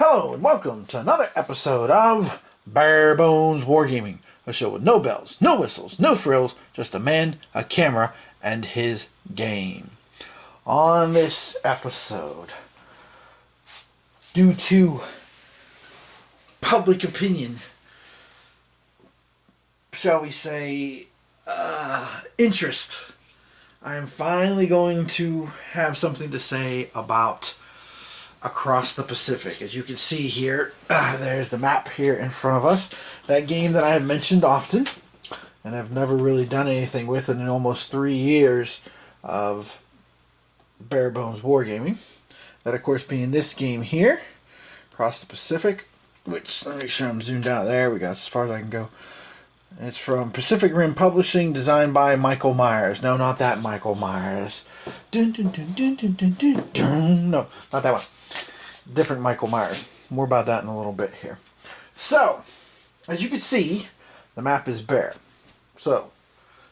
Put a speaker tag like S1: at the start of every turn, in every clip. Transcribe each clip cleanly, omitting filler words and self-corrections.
S1: Hello and welcome to another episode of Bare Bones Wargaming, a show with no bells, no whistles, no frills, just a man, a camera, and his game. On this episode, due to public opinion, shall we say, interest, I am finally going to have something to say about Across the Pacific. As you can see here, there's the map here in front of us. That game that I have mentioned often, and I've never really done anything with it in almost 3 years of Bare Bones Wargaming. That, of course, being this game here, Across the Pacific, which, let me make sure I'm zoomed out. There we go, that's as far as I can go. It's from Pacific Rim Publishing, designed by Michael Myers. No, not that Michael Myers. Dun, dun, dun, dun, dun, dun, dun, dun. No, not that one. Different Michael Myers. More about that in a little bit here. So, as you can see, the map is bare. So,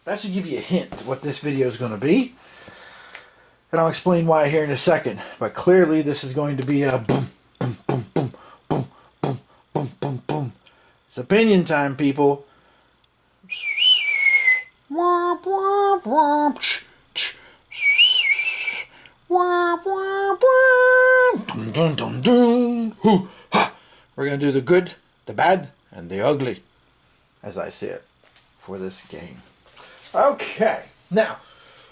S1: that should give you a hint what this video is going to be. And I'll explain why here in a second. But clearly, this is going to be a boom, boom, boom, boom, boom, boom, boom, boom, boom. It's opinion time, people. Womp, womp, womp. Womp, womp, womp. Dun, dun, dun, dun. Hoo, ha. We're going to do the good, the bad, and the ugly, as I see it, for this game. Okay. Now,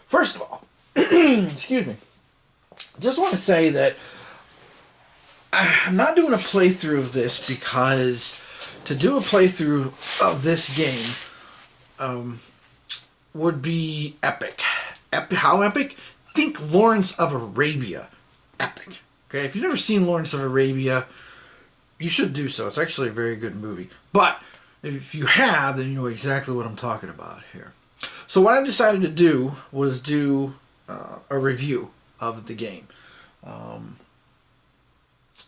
S1: first of all, excuse me, just want to say that I'm not doing a playthrough of this because to do a playthrough of this game would be epic. How epic? Think Lawrence of Arabia. Epic. Okay, if you've never seen Lawrence of Arabia, you should do so. It's actually a very good movie. But if you have, then you know exactly what I'm talking about here. So what I decided to do was do a review of the game.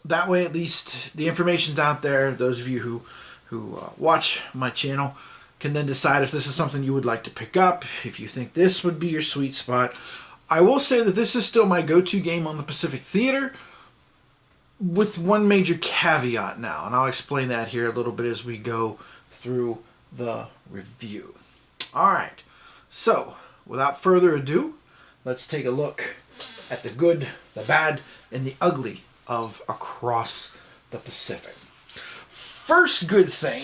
S1: That way, at least, the information's out there. Those of you who watch my channel can then decide if this is something you would like to pick up, if you think this would be your sweet spot. I will say that this is still my go-to game on the Pacific Theater, with one major caveat now, and I'll explain that here a little bit as we go through the review. Alright, so without further ado, let's take a look at the good, the bad, and the ugly of Across the Pacific. First good thing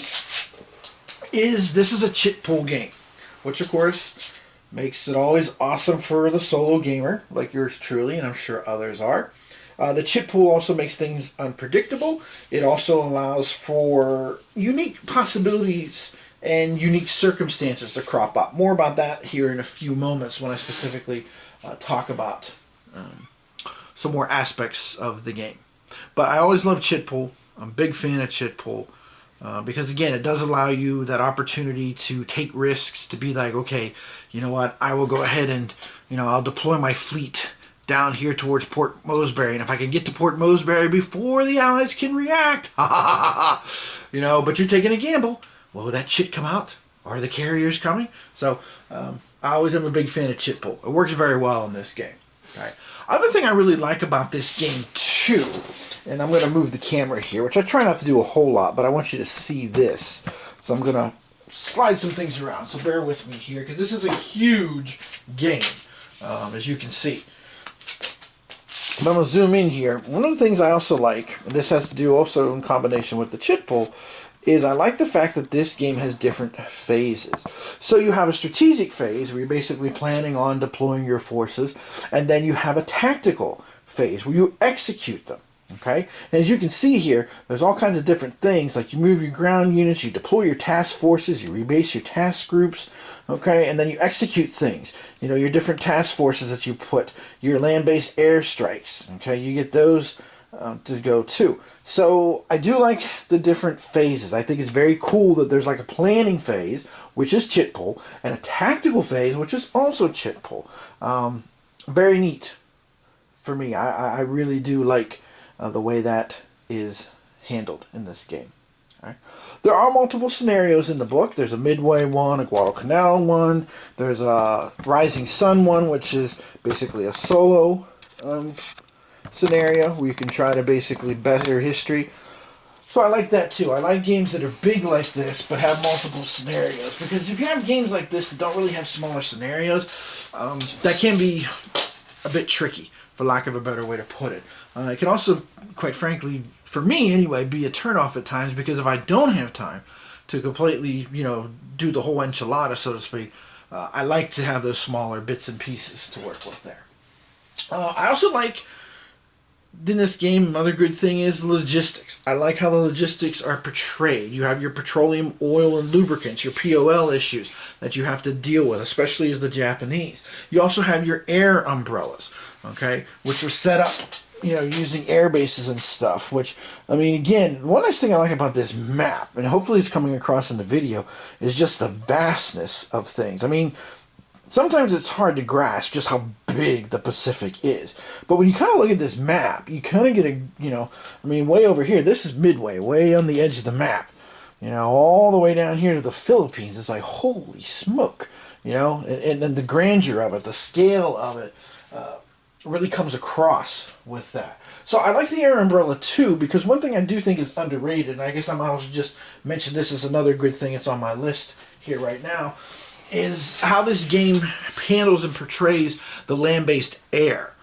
S1: is this is a chit pool game, which of course makes it always awesome for the solo gamer, like yours truly, and I'm sure others are. The chit pool also makes things unpredictable. It also allows for unique possibilities and unique circumstances to crop up. More about that here in a few moments when I specifically talk about some more aspects of the game. But I always love chit pool. I'm a big fan of chit pool. Because again, it does allow you that opportunity to take risks, to be like, okay, you know what, I will go ahead and, I'll deploy my fleet down here towards Port Moresby, and if I can get to Port Moresby before the Allies can react, but you're taking a gamble. Will that chit come out? Are the carriers coming? So, I always am a big fan of chit pool. It works very well in this game. Okay. Other thing I really like about this game, too, and I'm going to move the camera here, which I try not to do a whole lot, but I want you to see this. So I'm going to slide some things around. So bear with me here, because this is a huge game, as you can see. But I'm going to zoom in here. One of the things I also like, and this has to do also in combination with the chit pool, is I like the fact that this game has different phases. So you have a strategic phase where you're basically planning on deploying your forces, and then you have a tactical phase where you execute them. Okay, and as you can see here, there's all kinds of different things, like you move your ground units, you deploy your task forces, you rebase your task groups, okay, and then you execute things. Your different task forces that you put, your land-based airstrikes, okay, you get those to go too. So I do like the different phases. I think it's very cool that there's like a planning phase, which is chit pool, and a tactical phase, which is also chit pool. Very neat for me. I really do like the way that is handled in this game. All right. There are multiple scenarios in the book. There's a Midway one, a Guadalcanal one, there's a Rising Sun one, which is basically a solo scenario where you can try to basically better history. So I like that too. I like games that are big like this but have multiple scenarios, because if you have games like this that don't really have smaller scenarios, that can be a bit tricky, for lack of a better way to put it. It can also, quite frankly, for me anyway, be a turnoff at times, because if I don't have time to completely, do the whole enchilada, so to speak, I like to have those smaller bits and pieces to work with there. I also like, in this game, another good thing is the logistics. I like how the logistics are portrayed. You have your petroleum, oil, and lubricants, your POL issues that you have to deal with, especially as the Japanese. You also have your air umbrellas, okay, which are set up, using air bases and stuff, which, I mean, again, one nice thing I like about this map, and hopefully it's coming across in the video, is just the vastness of things. I mean, sometimes it's hard to grasp just how big the Pacific is. But when you kind of look at this map, you kind of get a, way over here, this is Midway, way on the edge of the map. All the way down here to the Philippines. It's like, holy smoke. And then the grandeur of it, the scale of it, really comes across with that. So I like the air umbrella too, because one thing I do think is underrated, and I guess I might also just mention this as another good thing that's on my list here right now, is how this game handles and portrays the land-based air.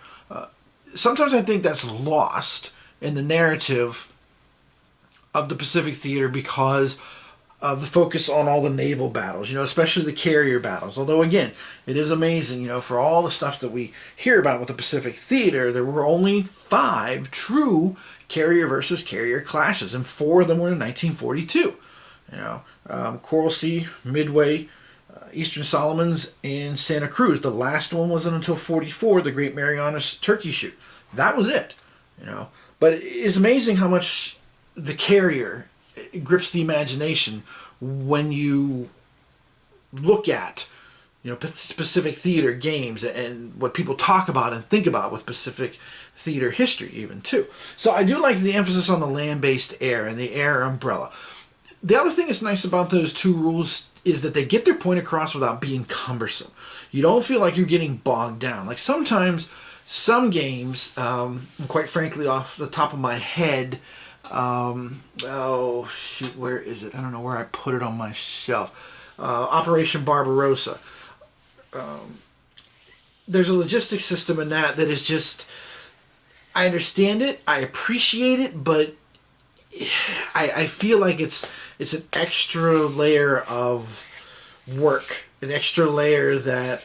S1: Sometimes I think that's lost in the narrative of the Pacific Theater because of the focus on all the naval battles, especially the carrier battles. Although, again, it is amazing, for all the stuff that we hear about with the Pacific Theater, there were only 5 true carrier versus carrier clashes, and 4 of them were in 1942. Coral Sea, Midway, Eastern Solomons, and Santa Cruz. The last one wasn't until 44, the Great Marianas Turkey Shoot. That was it. But it's amazing how much the carrier grips the imagination when you look at Pacific Theater games and what people talk about and think about with Pacific Theater history even too. So I do like the emphasis on the land-based air and the air umbrella. The other thing that's nice about those 2 rules is that they get their point across without being cumbersome. You don't feel like you're getting bogged down. Like sometimes some games, quite frankly off the top of my head, oh shoot, where is it? I don't know where I put it on my shelf. Operation Barbarossa. There's a logistics system in that is just, I understand it, I appreciate it, but I feel like it's an extra layer of work, an extra layer that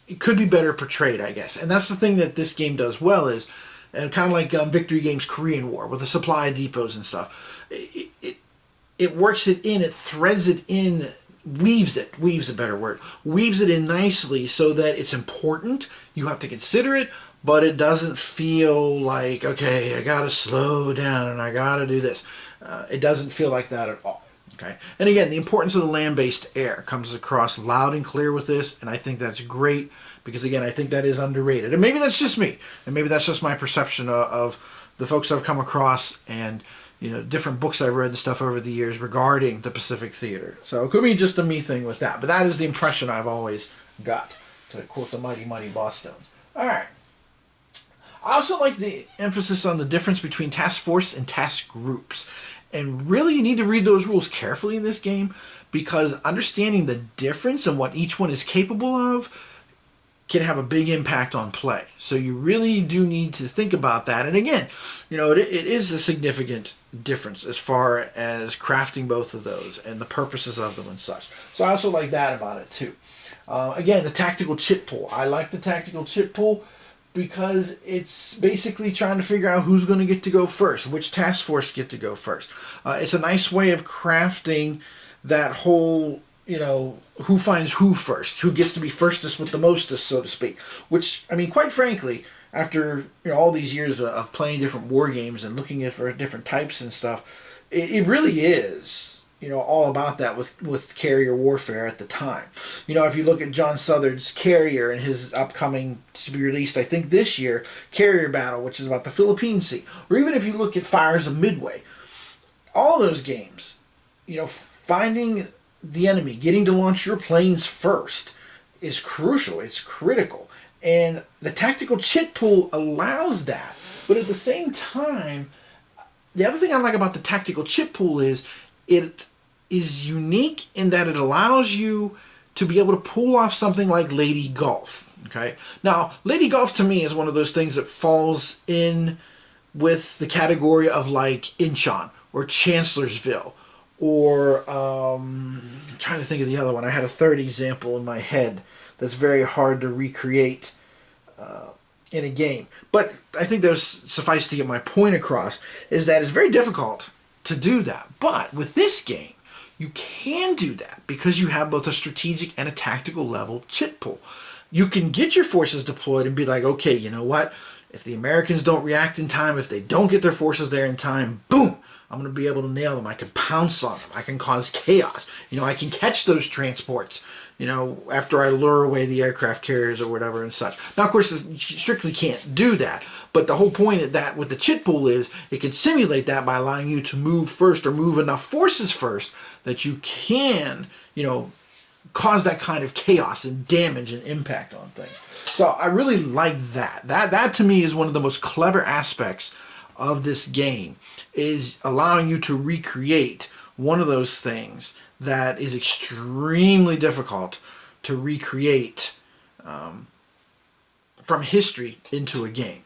S1: it could be better portrayed, I guess. And that's the thing that this game does well is, and kind of like Victory Games' Korean War with the supply depots and stuff, it works it in, it threads it in, weaves a better word, weaves it in nicely so that it's important, you have to consider it, but it doesn't feel like, okay, I gotta slow down and I gotta do this. It doesn't feel like that at all. Okay, and again, the importance of the land-based air comes across loud and clear with this, and I think that's great because, again, I think that is underrated. And maybe that's just me, and maybe that's just my perception of the folks I've come across and different books I've read and stuff over the years regarding the Pacific Theater. So it could be just a me thing with that, but that is the impression I've always got, to quote the mighty, mighty Bosstones. All right. I also like the emphasis on the difference between task force and task groups. And really, you need to read those rules carefully in this game, because understanding the difference and what each one is capable of can have a big impact on play. So you really do need to think about that. And again, it is a significant difference as far as crafting both of those and the purposes of them and such. So I also like that about it too. Again, the tactical chit pool. I like the tactical chit pool because it's basically trying to figure out who's going to get to go first, which task force get to go first. It's a nice way of crafting that whole, who finds who first, who gets to be firstest with the mostest, so to speak. Which, I mean, quite frankly, after all these years of playing different war games and looking at for different types and stuff, it really is, all about that with carrier warfare at the time. If you look at John Southard's Carrier and his upcoming, to be released, I think this year, Carrier Battle, which is about the Philippine Sea, or even if you look at Fires of Midway, all those games, finding the enemy, getting to launch your planes first is crucial. It's critical. And the tactical chit pool allows that But at the same time, the other thing I like about the tactical chip pool is it is unique in that it allows you to be able to pull off something like Lady Golf. Okay, now Lady Golf to me is one of those things that falls in with the category of like Incheon or Chancellorsville or I'm trying to think of the other one. I had a third example in my head that's very hard to recreate in a game. But I think there's suffice to get my point across is that it's very difficult to do that. But with this game, you can do that because you have both a strategic and a tactical level chip pool. You can get your forces deployed and be like, okay, you know what? If the Americans don't react in time, if they don't get their forces there in time, boom, I'm going to be able to nail them. I can pounce on them. I can cause chaos. You know, I can catch those transports, you know, after I lure away the aircraft carriers or whatever and such. Now, of course, you strictly can't do that. But the whole point of that with the chip pool is it can simulate that by allowing you to move first or move enough forces first that you can, you know, cause that kind of chaos and damage and impact on things. So I really like that. That to me is one of the most clever aspects of this game, is allowing you to recreate one of those things that is extremely difficult to recreate from history into a game.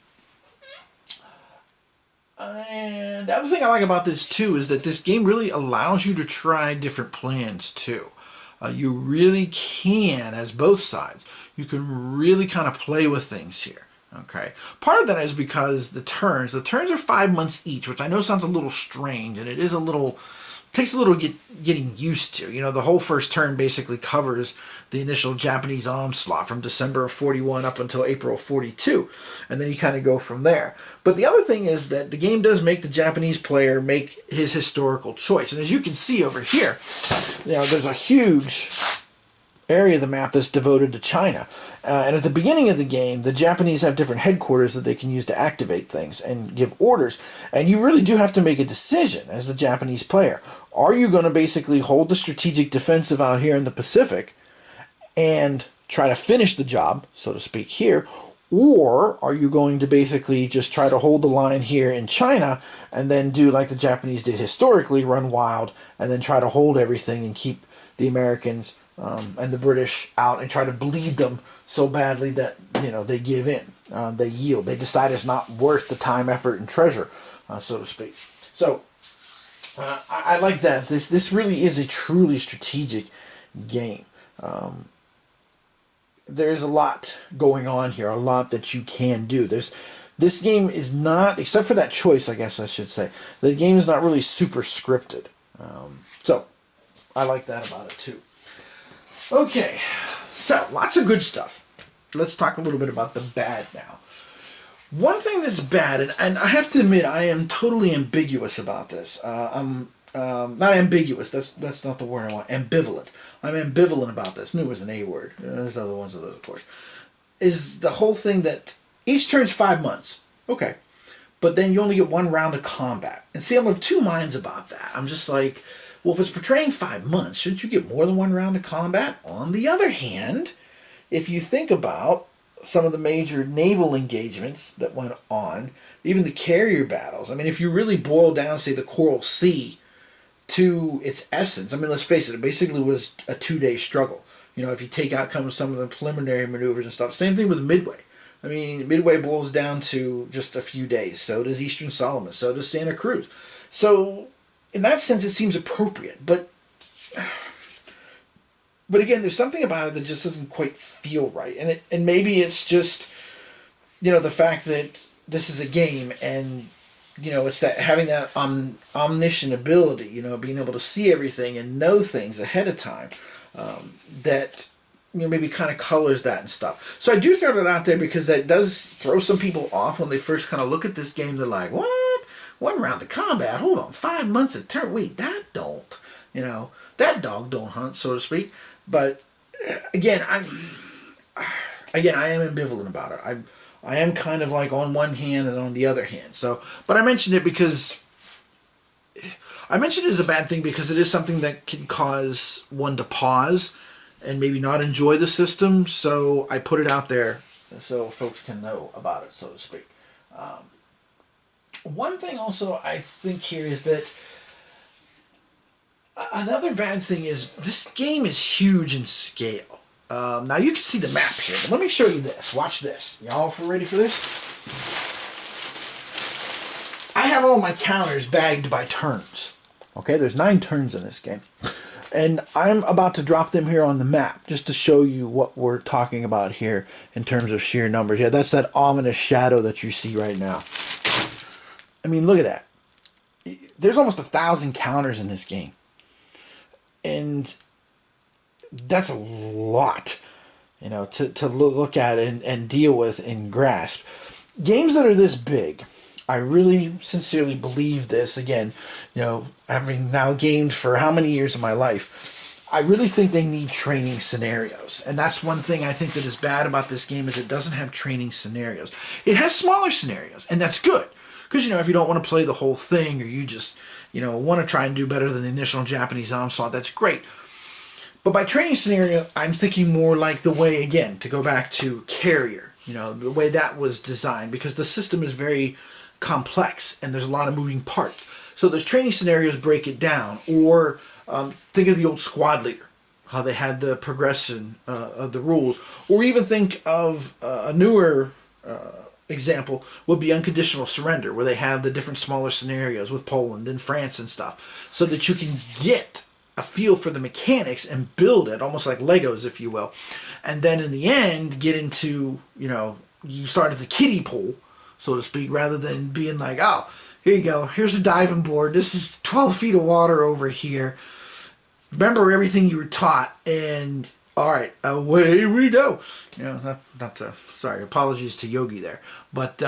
S1: And the other thing I like about this too is that this game really allows you to try different plans too. You really can, as both sides, you can really kind of play with things here. Okay. Part of that is because the turns are 5 months each, which I know sounds a little strange, and it is a little, takes a little getting used to. You know, the whole first turn basically covers the initial Japanese onslaught from December of 41 up until April of 42, and then you kind of go from there. But the other thing is that the game does make the Japanese player make his historical choice, and as you can see over here, you know, there's a huge area of the map that's devoted to China. And at the beginning of the game, the Japanese have different headquarters that they can use to activate things and give orders. And you really do have to make a decision as the Japanese player. Are you going to basically hold the strategic defensive out here in the Pacific and try to finish the job, so to speak, here? Or are you going to basically just try to hold the line here in China and then do like the Japanese did historically, run wild, and then try to hold everything and keep the Americans and the British out and try to bleed them so badly that, you know, they give in, they yield, they decide it's not worth the time, effort, and treasure, so to speak. So I like that. This really is a truly strategic game. There's a lot going on here, a lot that you can do. This game is not, except for that choice, I guess I should say, the game is not really super scripted. So I like that about it too. Okay, so lots of good stuff. Let's talk a little bit about the bad now. One thing that's bad, and I have to admit I am totally ambiguous about this. I'm not ambiguous, that's not the word I want, ambivalent. I'm ambivalent about this. Knew it was an A word. There's other ones of those, of course. Is the whole thing that each turn's 5 months. Okay. But then you only get one round of combat. And see, I'm of two minds about that. I'm just like, well, if it's portraying 5 months, shouldn't you get more than one round of combat? On the other hand, if you think about some of the major naval engagements that went on, even the carrier battles, I mean, if you really boil down, say, the Coral Sea to its essence, I mean, let's face it basically was a 2-day struggle. You know, if you take out some of the preliminary maneuvers and stuff. Same thing with Midway. I mean, Midway boils down to just a few days. So does Eastern Solomon. So does Santa Cruz. So in that sense, it seems appropriate. But again, there's something about it that just doesn't quite feel right. And maybe it's just, you know, the fact that this is a game and, you know, it's that having that omniscient ability, you know, being able to see everything and know things ahead of time, that, you know, maybe kind of colors that and stuff. So I do throw it out there because that does throw some people off when they first kind of look at this game. They're like, what? One round of combat?Hold on, 5 months of turn? Wait, that don't, you know, that dog don't hunt, so to speak. But again, I am ambivalent about it. I am kind of like on one hand and on the other hand. So, but I mentioned it because I mentioned it as a bad thing because it is something that can cause one to pause and maybe not enjoy the system. So I put it out there so folks can know about it, so to speak. One thing also I think here is that another bad thing is this game is huge in scale. Now you can see the map here, but let me show you this. Watch this. Y'all ready for this? I have all my counters bagged by turns. Okay, there's 9 turns in this game. And I'm about to drop them here on the map just to show you what we're talking about here in terms of sheer numbers. Yeah, that's that ominous shadow that you see right now. I mean, look at that. There's almost 1,000 counters in this game. And that's a lot, you know, to look at and deal with and grasp. Games that are this big, I really sincerely believe this. Again, you know, having now gamed for how many years of my life, I really think they need training scenarios. And that's one thing I think that is bad about this game is it doesn't have training scenarios. It has smaller scenarios, and that's good. Because, you know, if you don't want to play the whole thing or you just, you know, want to try and do better than the initial Japanese onslaught, that's great. But by training scenario, I'm thinking more like the way, again, to go back to Carrier, you know, the way that was designed, because the system is very complex and there's a lot of moving parts. So those training scenarios break it down. Or think of the old Squad Leader, how they had the progression of the rules. Or even think of a newer example would be Unconditional Surrender, where they have the different smaller scenarios with Poland and France and stuff, so that you can get a feel for the mechanics and build it almost like Legos, if you will. And then in the end, get into, you know, you start at the kiddie pool, so to speak, rather than being like, oh, here you go, here's a diving board, this is 12 feet of water over here. Remember everything you were taught, and all right, away we go. You know, sorry, apologies to Yogi there. But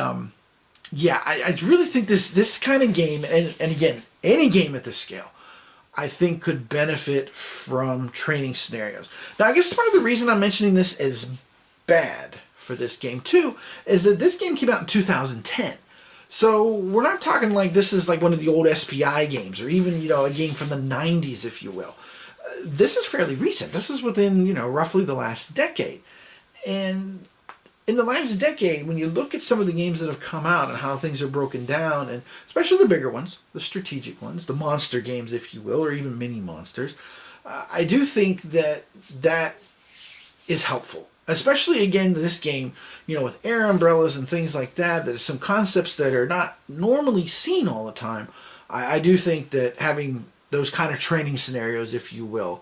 S1: yeah, I really think this kind of game, and again, any game at this scale, I think could benefit from training scenarios. Now, I guess part of the reason I'm mentioning this as bad for this game too is that this game came out in 2010. So we're not talking like this is like one of the old SPI games or even, you know, a game from the 90s, if you will. This is fairly recent. This is within, you know, roughly the last decade. And in the last decade, when you look at some of the games that have come out and how things are broken down, and especially the bigger ones, the strategic ones, the monster games, if you will, or even mini monsters, I do think that that is helpful. Especially, again, this game, you know, with air umbrellas and things like that, there's some concepts that are not normally seen all the time. I do think that having those kind of training scenarios, if you will,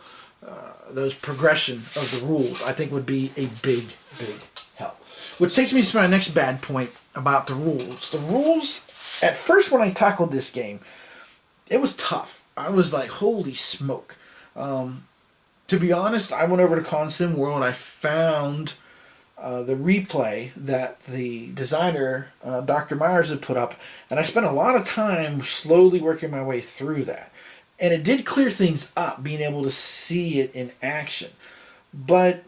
S1: those progression of the rules, I think would be a big, big help. Which takes me to my next bad point about the rules. The rules, at first when I tackled this game, it was tough. I was like, holy smoke. To be honest, I went over to Consim World. I found the replay that the designer, Dr. Myers, had put up, and I spent a lot of time slowly working my way through that. And it did clear things up, being able to see it in action. But,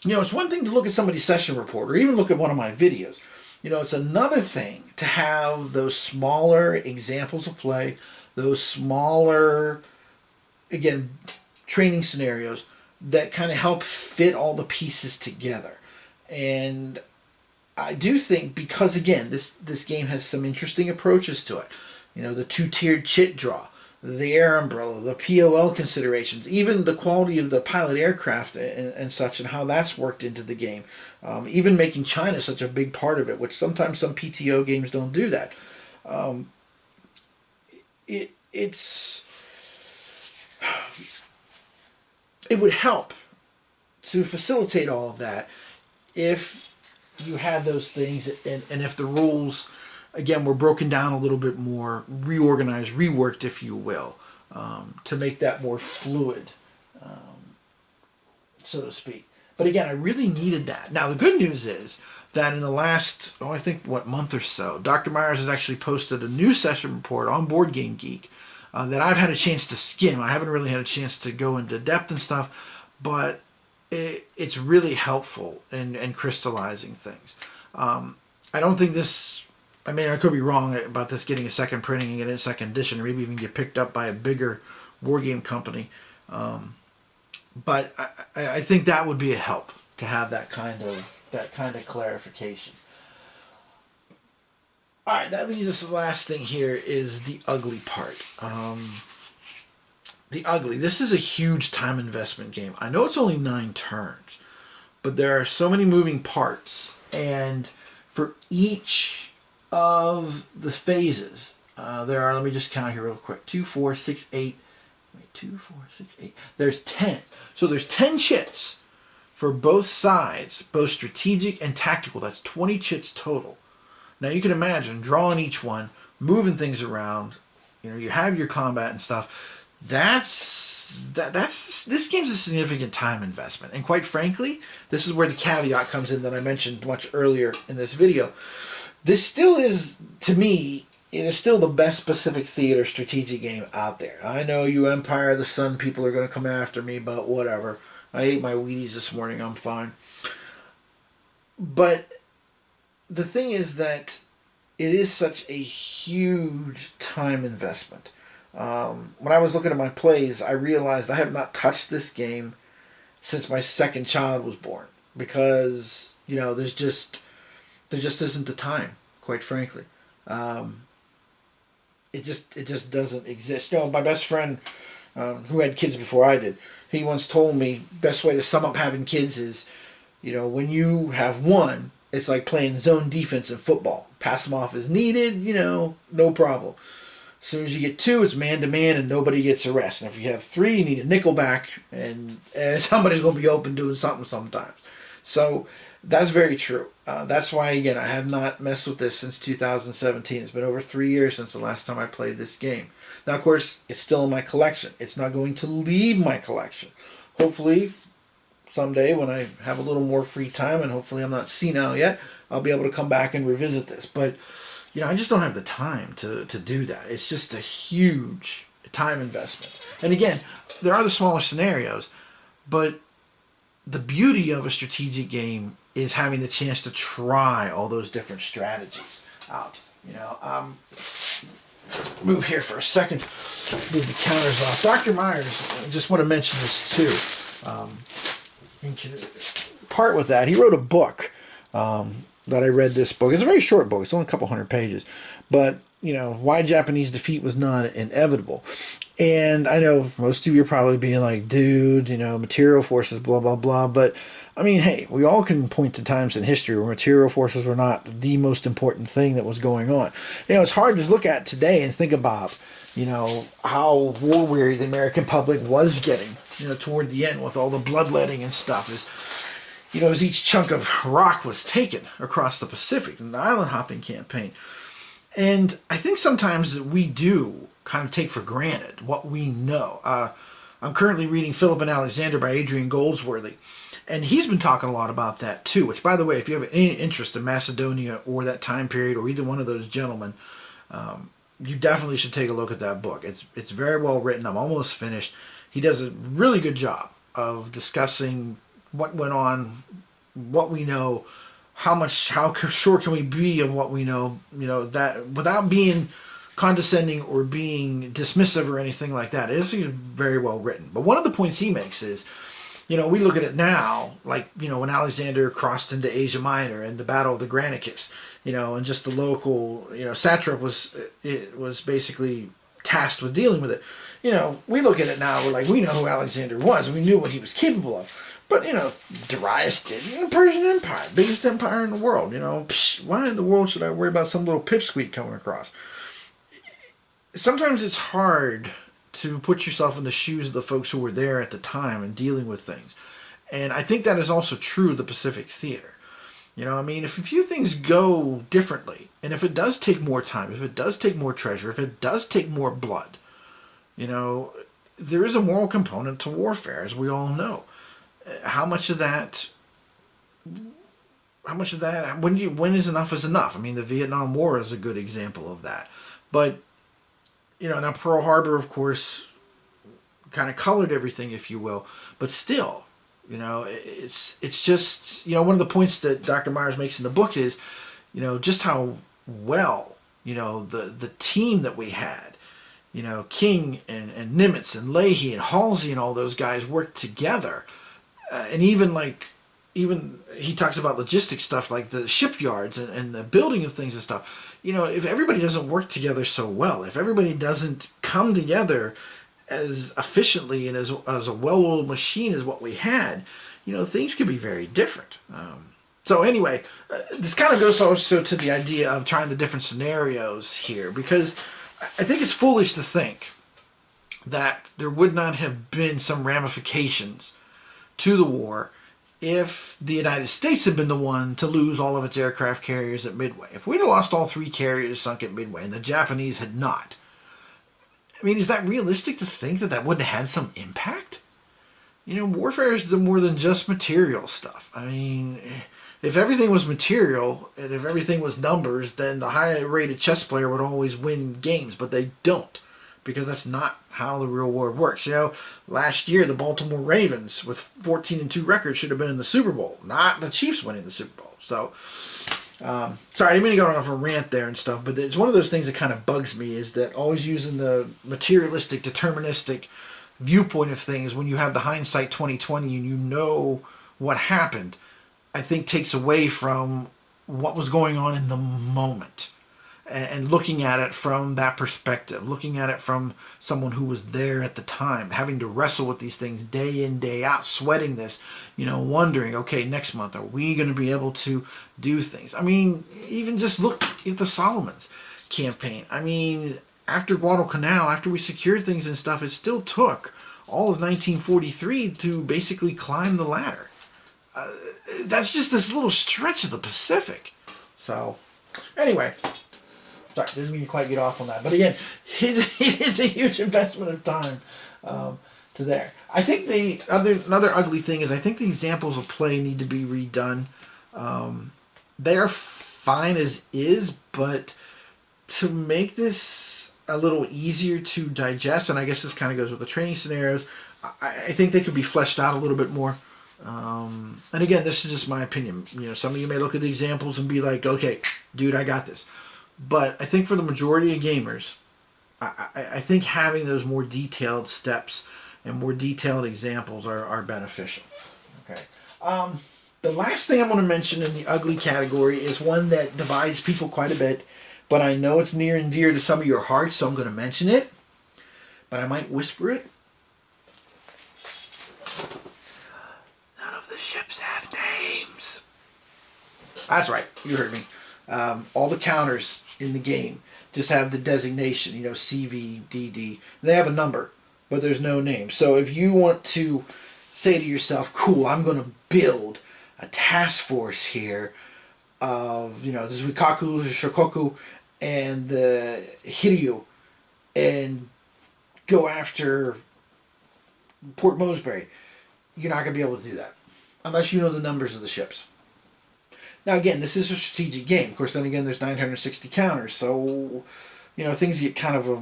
S1: you know, it's one thing to look at somebody's session report or even look at one of my videos. You know, it's another thing to have those smaller examples of play, those smaller, again, training scenarios that kind of help fit all the pieces together. And I do think, because again, this game has some interesting approaches to it. You know, the 2-tiered chit draw, the air umbrella, the POL considerations, even the quality of the pilot aircraft and such, and how that's worked into the game. Even making China such a big part of it, which sometimes some PTO games don't do that. It would help to facilitate all of that if you had those things, and if the rules, again, were broken down a little bit more, reorganized, reworked, if you will, to make that more fluid, so to speak. But again, I really needed that. Now, the good news is that in the last, I think, month or so, Dr. Myers has actually posted a new session report on Board Game Geek that I've had a chance to skim. I haven't really had a chance to go into depth and stuff, but it's really helpful in crystallizing things. I don't think this, I mean, I could be wrong about this getting a second printing and getting a second edition, or maybe even get picked up by a bigger board game company. But I think that would be a help to have that kind of clarification. All right, that leaves us. The last thing here is the ugly part. The ugly. This is a huge time investment game. I know it's only 9 turns, but there are so many moving parts, and for each of the phases, there are. Let me just count here real quick. 2, 4, 6, 8. Wait, 2, 4, 6, 8. There's 10. So there's 10 chits for both sides, both strategic and tactical. That's 20 chits total. Now you can imagine drawing each one, moving things around. You know, you have your combat and stuff. This game's a significant time investment, and quite frankly, this is where the caveat comes in that I mentioned much earlier in this video. This still is, to me, it is still the best Pacific Theater strategic game out there. I know you Empire of the Sun people are going to come after me, but whatever. I ate my Wheaties this morning. I'm fine. But the thing is that it is such a huge time investment. When I was looking at my plays, I realized I have not touched this game since my second child was born, because there just isn't the time, quite frankly. It just doesn't exist. My best friend, who had kids before I did, he once told me best way to sum up having kids is, when you have one, it's like playing zone defense in football. Pass them off as needed, no problem. As soon as you get 2, it's man-to-man and nobody gets a rest. And if you have 3, you need a nickel back, and somebody's going to be open doing something sometimes. So that's very true. That's why, again, I have not messed with this since 2017. It's been over 3 years since the last time I played this game. Now, of course, it's still in my collection. It's not going to leave my collection. Hopefully, someday when I have a little more free time, and hopefully I'm not senile yet, I'll be able to come back and revisit this. But I just don't have the time to do that. It's just a huge time investment. And again, there are the smaller scenarios, but the beauty of a strategic game is having the chance to try all those different strategies out. Move here for a second. Move the counters off. Dr. Myers, I just want to mention this too. Part with that, he wrote a book. That I read this book. It's a very short book. It's only a couple hundred pages. But, why Japanese defeat was not inevitable. And I know most of you are probably being like, dude, material forces, blah, blah, blah. But, I mean, hey, we all can point to times in history where material forces were not the most important thing that was going on. It's hard to look at today and think about, how war-weary the American public was getting, toward the end with all the bloodletting and stuff. As each chunk of rock was taken across the Pacific in the island hopping campaign. And I think sometimes we do kind of take for granted what we know. I'm currently reading Philip and Alexander by Adrian Goldsworthy, and he's been talking a lot about that too, which, by the way, if you have any interest in Macedonia or that time period or either one of those gentlemen, you definitely should take a look at that book. It's very well written. I'm almost finished. He does a really good job of discussing what went on, what we know, how sure can we be of what we know, that without being condescending or being dismissive or anything like that. It is very well written. But one of the points he makes is, we look at it now, like, when Alexander crossed into Asia Minor and the Battle of the Granicus, and just the local, satrap was basically tasked with dealing with it. We look at it now, we're like, we know who Alexander was, we knew what he was capable of. But, Darius did. The Persian Empire, biggest empire in the world. Why in the world should I worry about some little pipsqueak coming across? Sometimes it's hard to put yourself in the shoes of the folks who were there at the time and dealing with things. And I think that is also true of the Pacific Theater. If a few things go differently, and if it does take more time, if it does take more treasure, if it does take more blood, there is a moral component to warfare, as we all know. How much of that, when is enough is enough? The Vietnam War is a good example of that. But, now Pearl Harbor, of course, kind of colored everything, if you will. But still, it's just, one of the points that Dr. Myers makes in the book is, just how well, the team that we had, King and Nimitz and Leahy and Halsey and all those guys worked together. And even even he talks about logistic stuff like the shipyards and the building of things and stuff. You know, if everybody doesn't work together so well, if everybody doesn't come together as efficiently and as a well-oiled machine as what we had, you know, things could be very different. So anyway, this kind of goes also to the idea of trying the different scenarios here, because I think it's foolish to think that there would not have been some ramifications to the war if the United States had been the one to lose all of its aircraft carriers at Midway. If we'd lost all 3 carriers sunk at Midway and the Japanese had not, I mean, is that realistic to think that that wouldn't have had some impact? You know, warfare is more than just material stuff. I mean, if everything was material and if everything was numbers, then the high-rated chess player would always win games, but they don't, because that's not how the real world works. You know, last year the Baltimore Ravens with 14-2 record should have been in the Super Bowl, not the Chiefs winning the Super Bowl. So, sorry, I didn't mean to go off a rant there and stuff, but it's one of those things that kind of bugs me, is that always using the materialistic, deterministic viewpoint of things when you have the hindsight 2020 and you know what happened, I think takes away from what was going on in the moment. And looking at it from that perspective, looking at it from someone who was there at the time, having to wrestle with these things day in, day out, sweating this, you know, wondering, okay, next month, are we going to be able to do things? I mean, even just look at the Solomons campaign. I mean, after Guadalcanal, after we secured things and stuff, it still took all of 1943 to basically climb the ladder. That's just this little stretch of the Pacific. So, anyway, sorry, didn't mean to quite get off on that. But again, it is a huge investment of time to there. I think another ugly thing is I think the examples of play need to be redone. They are fine as is, but to make this a little easier to digest, and I guess this kind of goes with the training scenarios, I think they could be fleshed out a little bit more. And again, this is just my opinion. You know, some of you may look at the examples and be like, okay, dude, I got this. But I think for the majority of gamers, I think having those more detailed steps and more detailed examples are beneficial. Okay. The last thing I'm going to mention in the ugly category is one that divides people quite a bit, but I know it's near and dear to some of your hearts, so I'm going to mention it, but I might whisper it. None of the ships have names. That's right, you heard me. All the counters in the game just have the designation, you know, CV, DD. They have a number, but there's no name. So if you want to say to yourself, cool, I'm going to build a task force here of, you know, the Zuikaku, the Shokoku, and the Hiryu, and go after Port Moresby, you're not going to be able to do that unless you know the numbers of the ships. Now, again, this is a strategic game. Of course, then again, there's 960 counters, so, you know, things get kind of a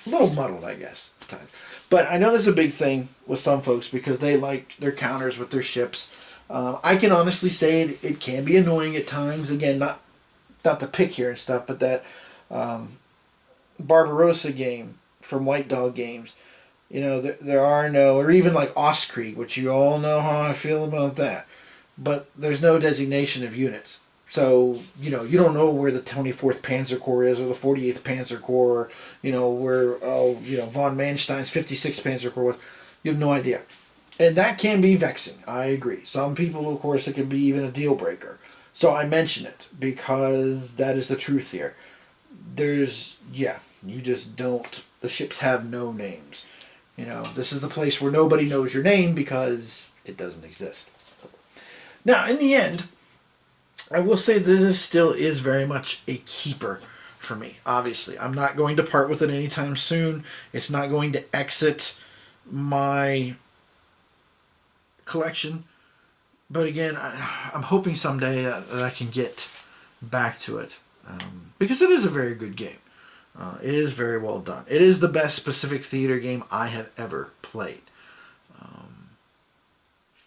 S1: little muddled, I guess, at times. But I know there's a big thing with some folks because they like their counters with their ships. I can honestly say it can be annoying at times. Again, not to pick here and stuff, but that Barbarossa game from White Dog Games, you know, there are no, or even like Ostkrieg, which you all know how I feel about that. But there's no designation of units. So, you know, you don't know where the 24th Panzer Corps is or the 48th Panzer Corps, or, you know, where, you know, von Manstein's 56th Panzer Corps was. You have no idea. And that can be vexing. I agree. Some people, of course, it can be even a deal breaker. So I mention it because that is the truth here. You just don't, the ships have no names. You know, this is the place where nobody knows your name because it doesn't exist. Now, in the end, I will say this still is very much a keeper for me, obviously. I'm not going to part with it anytime soon. It's not going to exit my collection. But again, I'm hoping someday that I can get back to it. Because it is a very good game. It is very well done. It is the best Pacific Theater game I have ever played.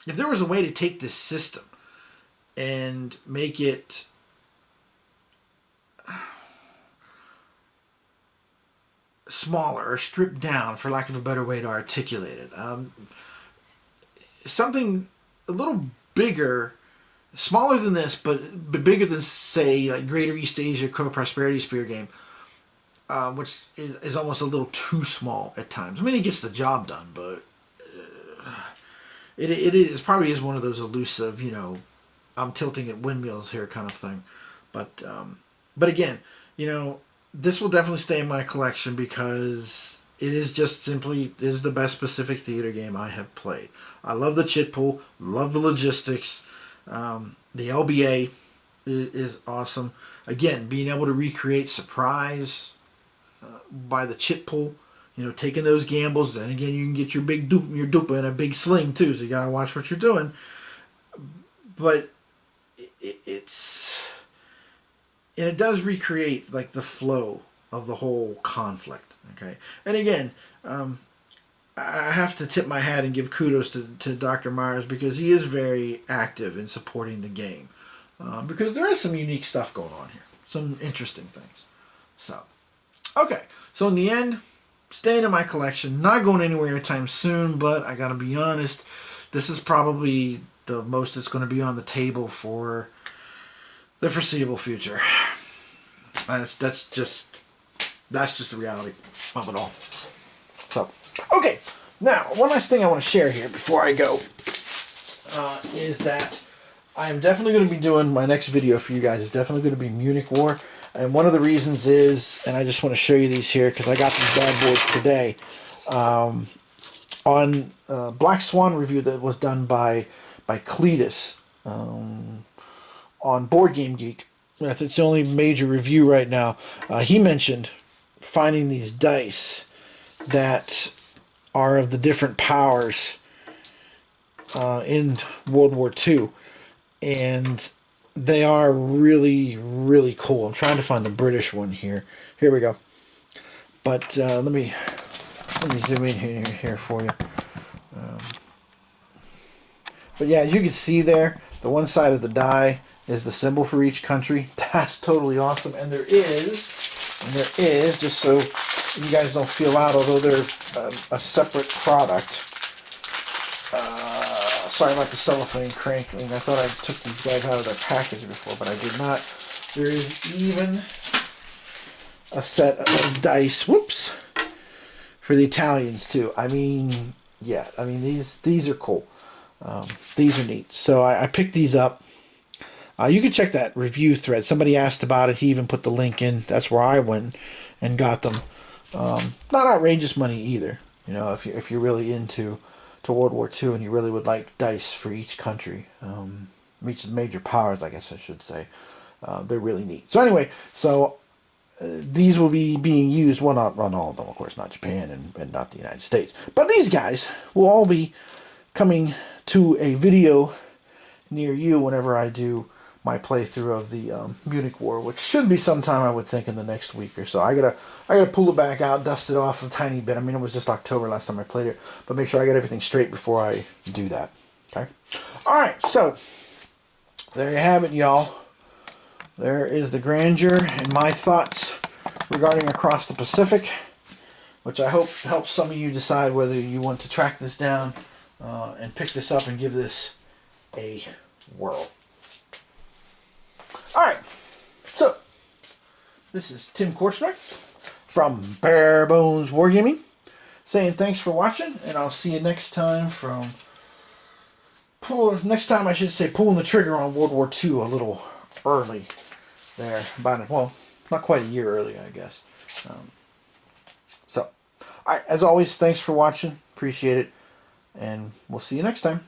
S1: If there was a way to take this system and make it smaller or stripped down, for lack of a better way to articulate it, something a little bigger, smaller than this, but bigger than, say, like Greater East Asia Co-Prosperity Sphere game, which is almost a little too small at times. I mean, it gets the job done, but it is probably is one of those elusive, you know, I'm tilting at windmills here kind of thing. But again, you know, this will definitely stay in my collection because it is just simply, it is the best Pacific Theater game I have played. I love the chit pool, love the logistics. The LBA is awesome. Again, being able to recreate surprise by the chit pool, you know, taking those gambles. Then again, you can get your big your dupe in a big sling too, so you gotta watch what you're doing. But it does recreate like the flow of the whole conflict. Okay, and again, I have to tip my hat and give kudos to Dr. Myers because he is very active in supporting the game. Because there is some unique stuff going on here. Some interesting things. So, okay. So in the end, staying in my collection. Not going anywhere anytime soon, but I gotta be honest, this is probably the most it's going to be on the table for the foreseeable future. That's just the reality of it all. So, okay. Now, one last thing I want to share here before I go is that I'm definitely going to be doing my next video for you guys. Is definitely going to be Munich War. And one of the reasons is, and I just want to show you these here because I got these bad boards today, on Black Swan review that was done by Cletus on Board Game Geek. It's the only major review right now. He mentioned finding these dice that are of the different powers in World War II, and they are really, really cool. I'm trying to find the British one here. Here we go. But let me zoom in here for you. But yeah, as you can see there, the one side of the die is the symbol for each country. That's totally awesome. And there is, just so you guys don't feel out, although they're a separate product. Sorry about the cellophane crankling. I thought I took these guys out of their package before, but I did not. There is even a set of dice, whoops, for the Italians too. I mean, yeah, I mean these are cool. These are neat. So I picked these up. You can check that review thread. Somebody asked about it. He even put the link in. That's where I went and got them. Not outrageous money either. You know, if you're really into World War II and you really would like dice for each country, each major powers, I guess I should say, they're really neat. So anyway, these will be being used. Well, not all of them, of course, not Japan and not the United States, but these guys will all be coming to a video near you whenever I do my playthrough of the Munich War, which should be sometime, I would think, in the next week or so. I gotta pull it back out, dust it off a tiny bit. I mean, it was just October last time I played it, but make sure I get everything straight before I do that. Okay. All right. So there you have it, y'all. There is the grandeur and my thoughts regarding Across the Pacific, which I hope helps some of you decide whether you want to track this down and pick this up and give this a whirl. Alright, so this is Tim Korchner from Bare Bones Wargaming saying thanks for watching, and I'll see you next time next time I should say pulling the trigger on World War II a little early there, well, not quite a year early, I guess. So, alright, as always, thanks for watching, appreciate it, and we'll see you next time.